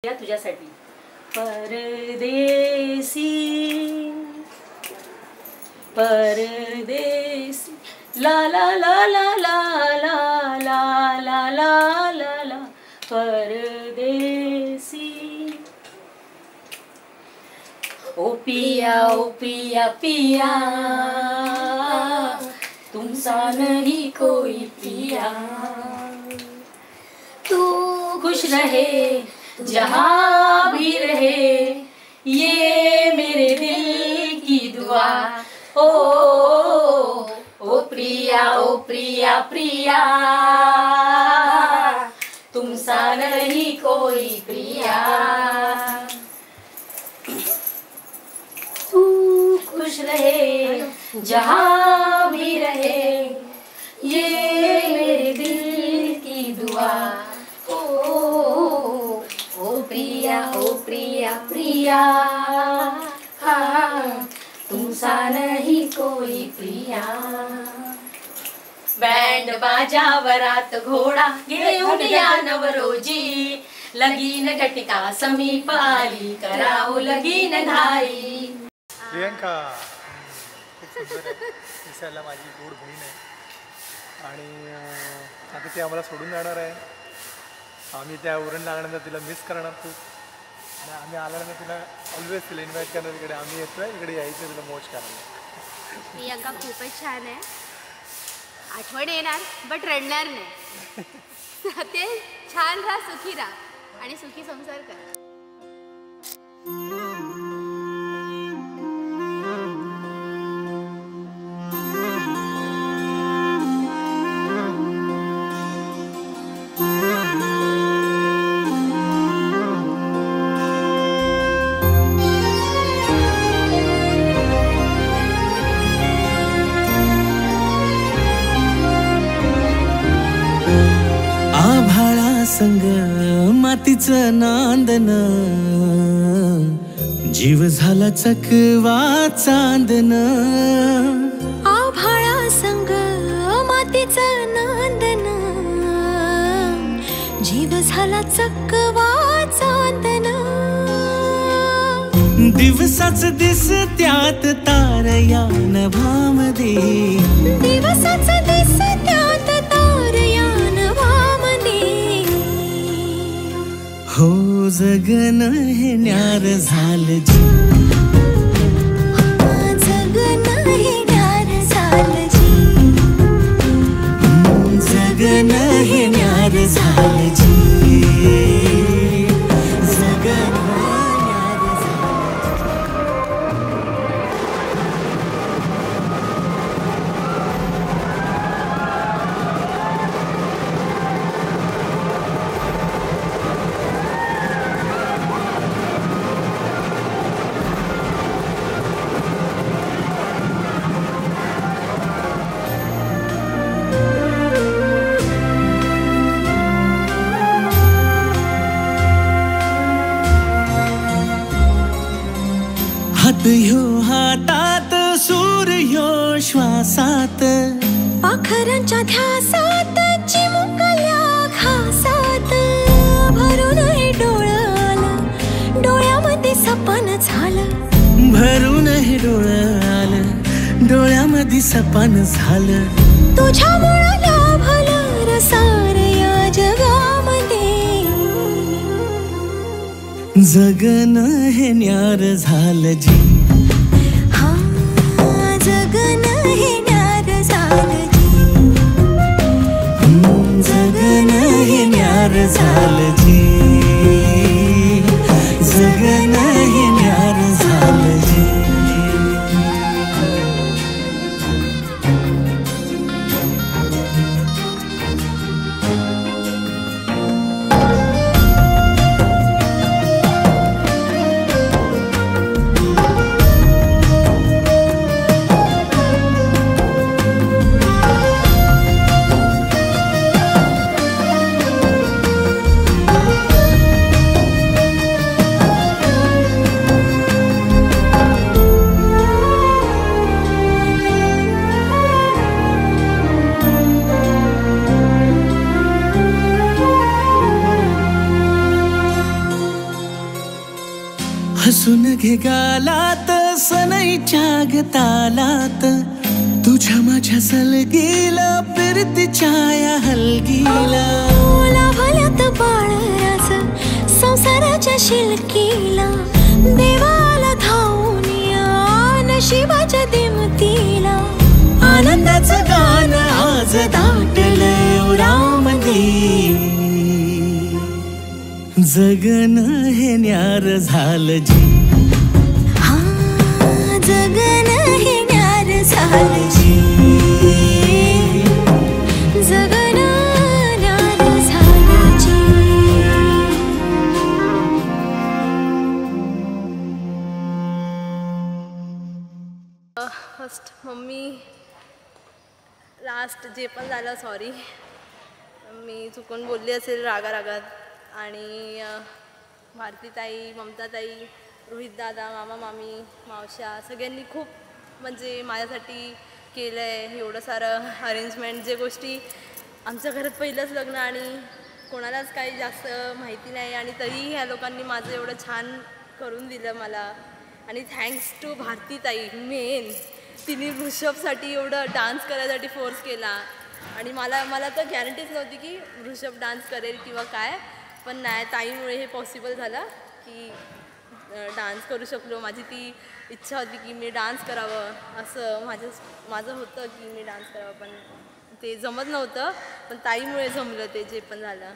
या तुझ्यासाठी परदेसी परदेसी ला ला ला ला ला ला ला ला ला ला ला परदेसी ओ पिया पिया तुमसा नहीं कोई पिया तू खुश रहे जहाँ भी रहे ये मेरे दिल की दुआ ओ प्रिया प्रिया तुम सा नहीं कोई प्रिया तू खुश रहे जहाँ भी रहे ये मेरे दिल की दुआ प्रिया हाँ तुमसा नहीं कोई प्रिया बैंड बाजा वरात घोडा घेऊन या नवरोजी लगीन घटिका समीप आली कराओ लगीन घाई. प्रियंका खूप सुंदर आहे, दिसायला माझी गोड बहीण आहे आणि आता ती आम्हाला सोडून जाणार आहे. आम्ही त्या उरण लागण्यानंतर तिला मिस करणार खूप आणि आम्ही आल्यानंतर तिला ऑलवेज तिला इन्व्हाइट करणार इकडे. आम्ही येतोय इकडे यायचं तिला मौज करायला. प्रियंका खूपच छान आहे, आठवण येणार बट रडणार नाही. ते छान राहा, सुखी राहा आणि सुखी संसार कर. संग मातीचं नांदन जीव झाला चकवा चांदन. आभाळा संग मातीचं नांदन जीव झाला चकवा चांदन. दिवसाच दिस त्यात तारया नभामध्ये दिवसाच दिस त्यात तारया नभामध्ये हो जगन हे न्यार झालं जी जगन हे न्यार झालं जी जगन हे न्यार झालं जी जगन न्यार झालं. हात ह्यो हातात सूर्यो श्वासात पाखरांच्या ध्यासात चिमुकल्या घासात भरून हे डोळं डोळ्यामध्ये सपन झालं भरून हे डोळं आलं डोळ्यामध्ये सपान झालं. तुझ्यामुळं लाभलं रसार या जगामध्ये जगन हे न्यार झालं जी हा जगन हे न्यार झालं जी जगन हे न्यार झालं जी जगन हे न्यार झालं जी. हसून घे गालात सनईच्या ग तालात तुझ्या माझ्या सलगीला फिरतीच्या या हलगीला लाभल्यात बाळराज संसाराच्या शिलकीला देवाला धावून या नशिबाच्या दिमतीला आनंदाचं गाणं आज दाटलंय उरामध्ये जगन हे न्यार झालं जी हा जगन हे न्यार झालं जी जगन न्यार झालं जी फर्स्ट मम्मी लास्ट जे पण झालं सॉरी मी चुकून बोलली असेल रागारागात आणि भारतीताई ममताताई रोहित दादा मामा मामी मावश्या सगळ्यांनी खूप म्हणजे माझ्यासाठी केलं आहे एवढं सारं अरेंजमेंट जे गोष्टी आमच्या घरात पहिलंच लग्न आणि कोणालाच काही जास्त माहिती नाही आणि तरीही ह्या लोकांनी माझं एवढं छान करून दिलं मला आणि थँक्स टू भारतीताई मेन तिने ऋषभसाठी एवढं डान्स करायसाठी फोर्स केला आणि मला तर गॅरंटीच नव्हती की ऋषभ डान्स करेल किंवा काय पण नाही ताईमुळे हे पॉसिबल झालं की डान्स करू शकलो माझी ती इच्छा होती की मी डान्स करावं असं माझं होतं की मी डान्स करावं पण ते जमत नव्हतं पण ताईमुळे जमलं ते जे पण झालं